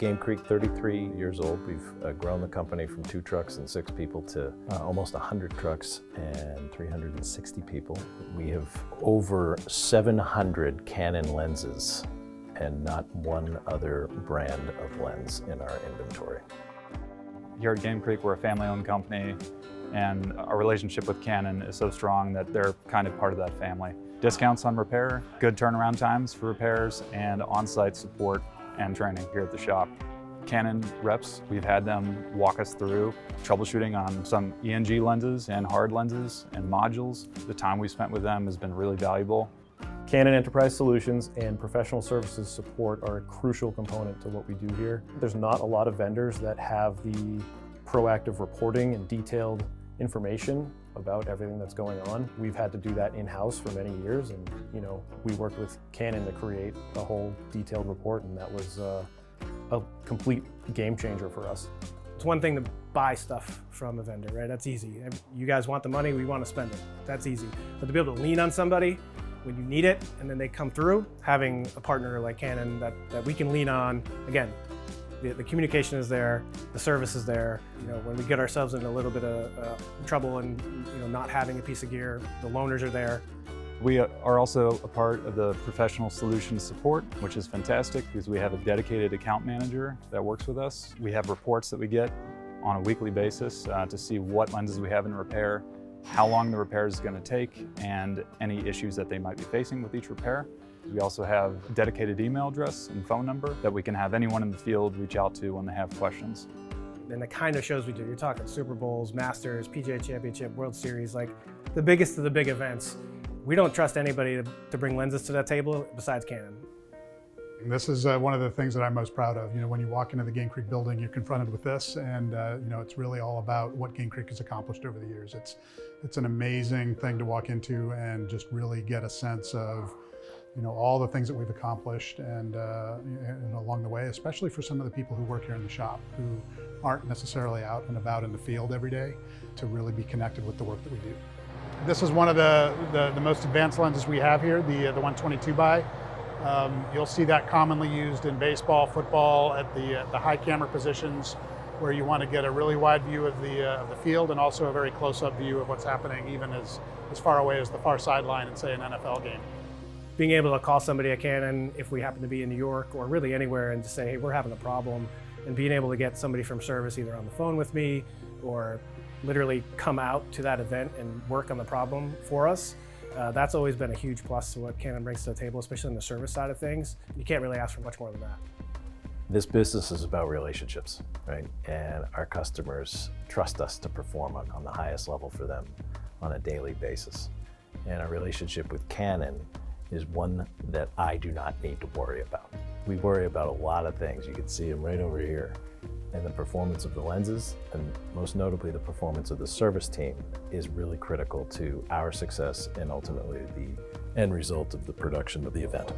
Game Creek, 33 years old. We've grown the company from 2 trucks and 6 people to almost 100 trucks and 360 people. We have over 700 Canon lenses and not one other brand of lens in our inventory. Here at Game Creek, we're a family-owned company, and our relationship with Canon is so strong that they're kind of part of that family. Discounts on repair, good turnaround times for repairs, and on-site support and training here at the shop. Canon reps, we've had them walk us through troubleshooting on some ENG lenses and hard lenses and modules. The time we spent with them has been really valuable. Canon Enterprise Solutions and professional services support are a crucial component to what we do here. There's not a lot of vendors that have the proactive reporting and detailed information about everything that's going on. We've had to do that in-house for many years, and we worked with Canon to create a whole detailed report, and that was a complete game changer for us. It's one thing to buy stuff from a vendor, right? That's easy. You guys want the money, we want to spend it. That's easy. But to be able to lean on somebody when you need it, and then they come through, having a partner like Canon that we can lean on, again, the communication is there, the service is there. When we get ourselves in a little bit of trouble and not having a piece of gear, the loaners are there. We are also a part of the professional solutions support, which is fantastic because we have a dedicated account manager that works with us. We have reports that we get on a weekly basis to see what lenses we have in repair, how long the repair is going to take, and any issues that they might be facing with each repair. We also have a dedicated email address and phone number that we can have anyone in the field reach out to when they have questions. And the kind of shows we do, you're talking Super Bowls, Masters, PGA Championship, World Series, like the biggest of the big events. We don't trust anybody to bring lenses to that table besides Canon. This is one of the things that I'm most proud of. When you walk into the Game Creek building, you're confronted with this, and it's really all about what Game Creek has accomplished over the years. It's an amazing thing to walk into and just really get a sense of all the things that we've accomplished and along the way, especially for some of the people who work here in the shop who aren't necessarily out and about in the field every day, to really be connected with the work that we do. This is one of the most advanced lenses we have here, the 122 by. You'll see that commonly used in baseball, football, at the high camera positions, where you want to get a really wide view of the field and also a very close-up view of what's happening, even as far away as the far sideline in, say, an NFL game. Being able to call somebody at Canon if we happen to be in New York or really anywhere and just say, hey, we're having a problem, and being able to get somebody from service either on the phone with me or literally come out to that event and work on the problem for us, that's always been a huge plus to what Canon brings to the table, especially on the service side of things. You can't really ask for much more than that. This business is about relationships, right? And our customers trust us to perform on the highest level for them on a daily basis. And our relationship with Canon is one that I do not need to worry about. We worry about a lot of things. You can see them right over here. And the performance of the lenses, and most notably the performance of the service team, is really critical to our success and ultimately the end result of the production of the event.